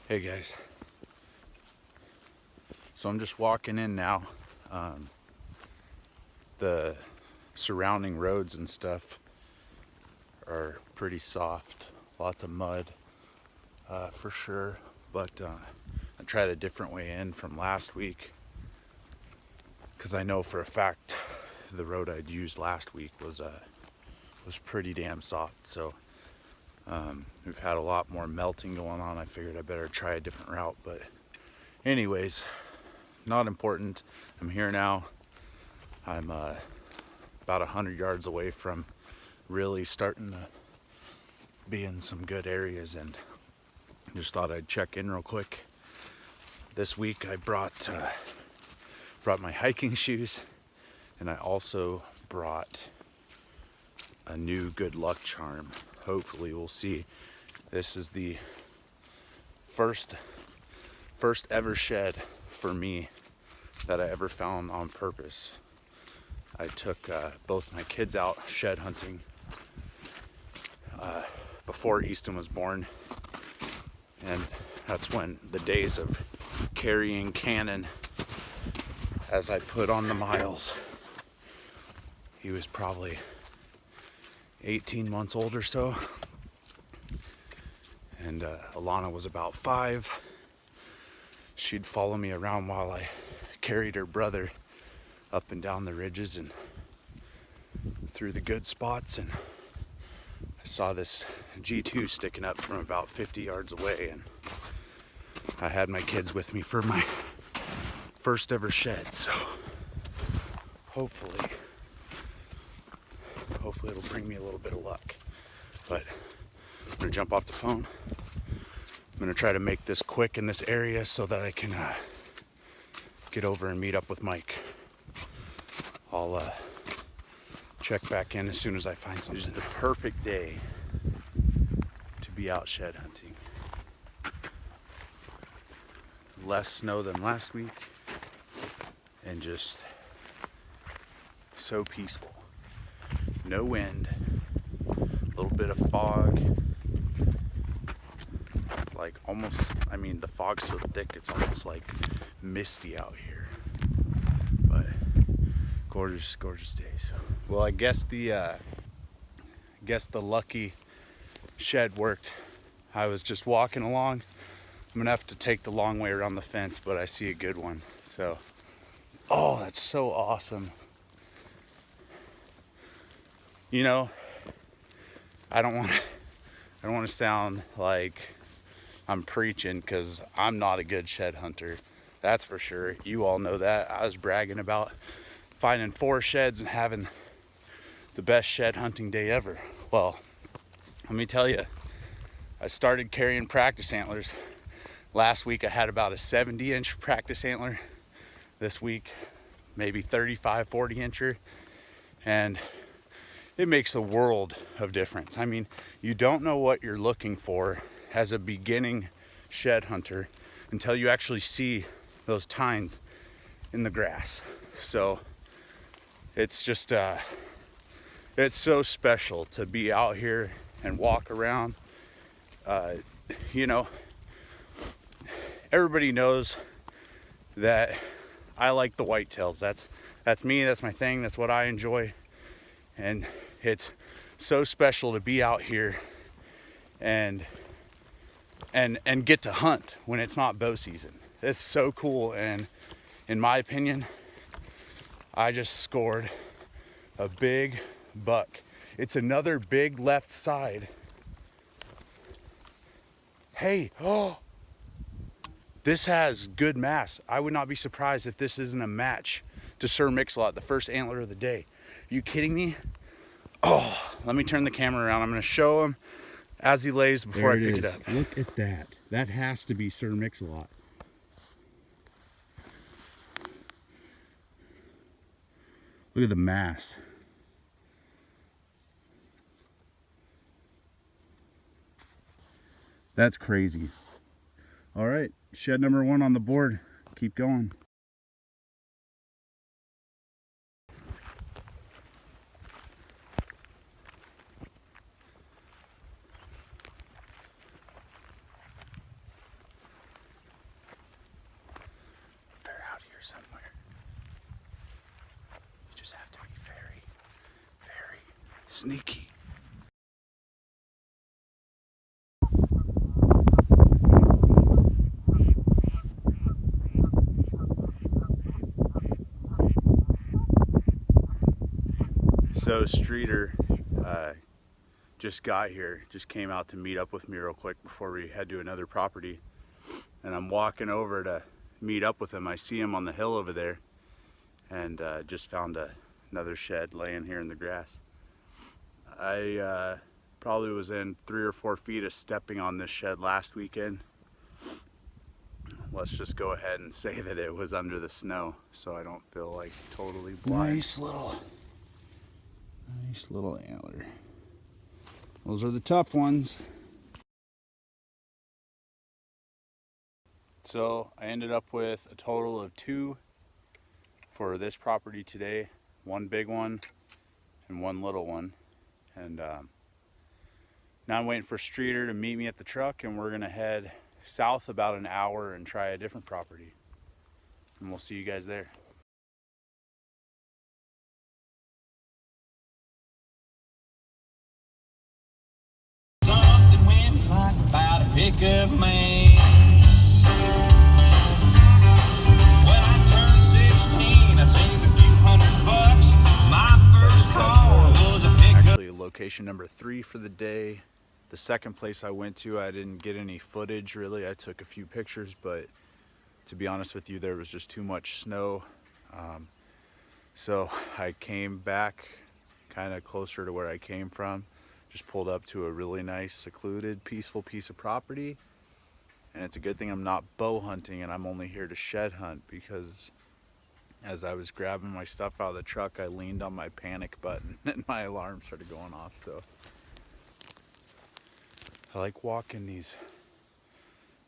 Hey guys, so I'm just walking in now. The surrounding roads and stuff are pretty soft, lots of mud for sure, but I tried a different way in from last week because I know for a fact the road I'd used last week was pretty damn soft. So we've had a lot more melting going on. I figured I better try a different route, but anyways, not important. I'm here now. I'm about 100 yards away from really starting to be in some good areas, and just thought I'd check in real quick. This week I brought my hiking shoes, and I also brought a new good luck charm. Hopefully we'll see. This is the first ever shed for me that I ever found on purpose. I took both my kids out shed hunting before Easton was born, and that's when the days of carrying Cannon as I put on the miles. He was probably 18 months old or so, and Alana was about 5. She'd follow me around while I carried her brother up and down the ridges and through the good spots, and I saw this G2 sticking up from about 50 yards away, and I had my kids with me for my first ever shed, so hopefully it'll bring me a little bit of luck. But I'm gonna jump off the phone. I'm gonna try to make this quick in this area so that I can get over and meet up with Mike. I'll check back in as soon as I find something. This is the perfect day to be out shed hunting. Less snow than last week, and just so peaceful. No wind, a little bit of fog, like almost, I mean, the fog's so thick it's almost like misty out here, but gorgeous day. So, well, I guess the lucky shed worked. I was just walking along. I'm gonna have to take the long way around the fence, but I see a good one. So, oh, that's so awesome. You know, I don't want to sound like I'm preaching, because I'm not a good shed hunter. That's for sure. You all know that. I was bragging about finding 4 sheds and having the best shed hunting day ever. Well, let me tell you, I started carrying practice antlers. Last week I had about a 70-inch practice antler. This week, maybe 35, 40-incher. And it makes a world of difference. I mean, you don't know what you're looking for as a beginning shed hunter until you actually see those tines in the grass. So it's just, it's so special to be out here and walk around. You know, everybody knows that I like the whitetails. That's me, that's my thing, that's what I enjoy. And it's so special to be out here and get to hunt when it's not bow season. It's so cool. And in my opinion, I just scored a big buck. It's another big left side. Hey, oh, this has good mass. I would not be surprised if this isn't a match to Sir Mix-a-Lot, the first antler of the day. Are you kidding me? Oh, let me turn the camera around. I'm going to show him as he lays before I pick it up. Look at that. That has to be Sir Mix-a-Lot. Look at the mass. That's crazy. All right, shed number 1 on the board. Keep going. sneaky. So Streeter just got here, just came out to meet up with me real quick before we head to another property. And I'm walking over to meet up with him. I see him on the hill over there, and just found another shed laying here in the grass. I probably was in 3 or 4 feet of stepping on this shed last weekend. Let's just go ahead and say that it was under the snow, so I don't feel like totally blind. Nice little antler. Those are the tough ones. So I ended up with a total of 2 for this property today. 1 big one and 1 little one. And now I'm waiting for Streeter to meet me at the truck, and we're gonna head south about an hour and try a different property. And we'll see you guys there. Something went like about a pickup man. When I turned 16, I saved a few $100. My first car was a pickup. Actually, location number 3 for the day. The second place I went to, I didn't get any footage really. I took a few pictures, but to be honest with you, there was just too much snow. So I came back kind of closer to where I came from. Just pulled up to a really nice, secluded, peaceful piece of property. And it's a good thing I'm not bow hunting and I'm only here to shed hunt, because as I was grabbing my stuff out of the truck, I leaned on my panic button and my alarm started going off. So I like walking these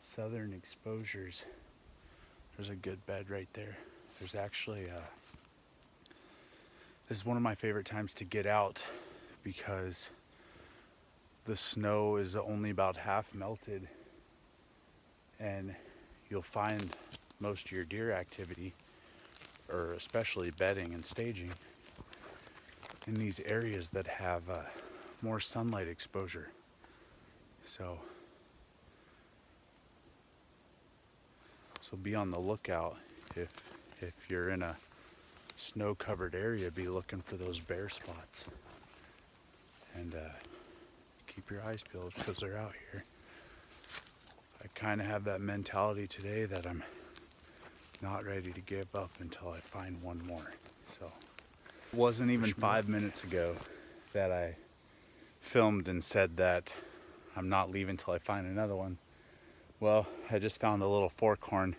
southern exposures. There's a good bed right there. There's actually this is one of my favorite times to get out, because the snow is only about half melted, and you'll find most of your deer activity, or especially bedding and staging, in these areas that have more sunlight exposure. So be on the lookout. If you're in a snow-covered area, be looking for those bare spots, and keep your eyes peeled, because they're out here. I kind of have that mentality today that I'm not ready to give up until I find one more. So it wasn't even 5 minutes ago that I filmed and said that I'm not leaving till I find another one. Well, I just found a little forkhorn,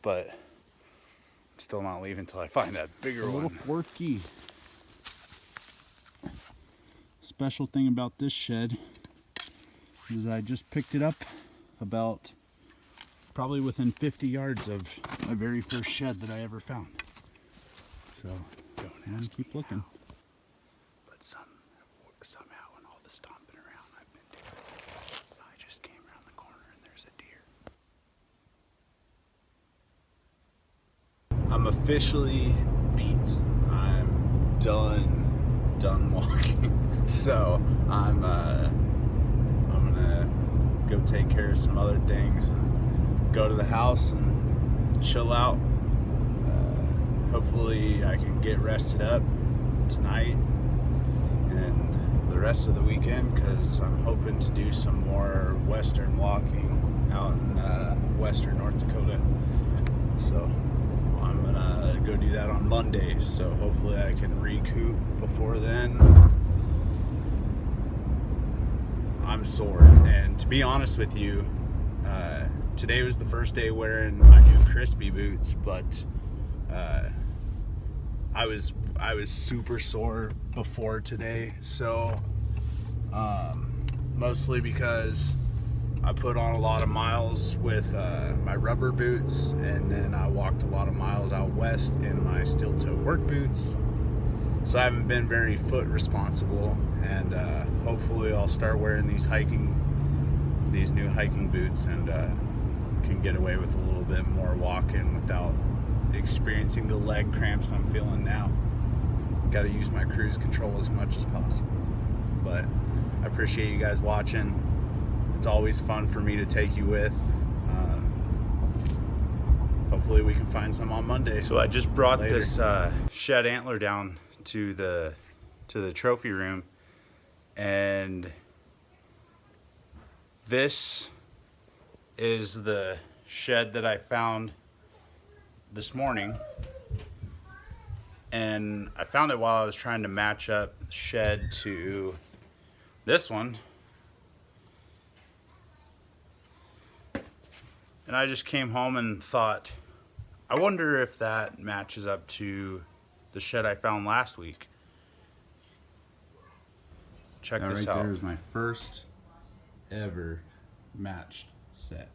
but I'm still not leaving till I find that bigger one. A little forky. Special thing about this shed is I just picked it up about probably within 50 yards of my very first shed that I ever found. So Don't and ask keep looking. how, but somehow in all the stomping around I've been doing, I just came around the corner and there's a deer. I'm officially beat. I'm done walking. So I'm gonna go take care of some other things, go to the house and chill out. Hopefully I can get rested up tonight and the rest of the weekend, because I'm hoping to do some more western walking out in western North Dakota. So I'm gonna go do that on Monday, so hopefully I can recoup before then. I'm sore, and to be honest with you, today was the first day wearing my new crispy boots, but I was super sore before today, so mostly because I put on a lot of miles with my rubber boots, and then I walked a lot of miles out west in my steel toe work boots, so I haven't been very foot responsible, and hopefully I'll start wearing these new hiking boots, and can get away with a little bit more walking without experiencing the leg cramps I'm feeling now. got to use my cruise control as much as possible. But I appreciate you guys watching. It's always fun for me to take you with. Hopefully we can find some on Monday. So I just brought this shed antler down to the trophy room, and this is the shed that I found this morning. And I found it while I was trying to match up the shed to this one. And I just came home and thought, I wonder if that matches up to the shed I found last week. Check this out. There's my first ever matched set.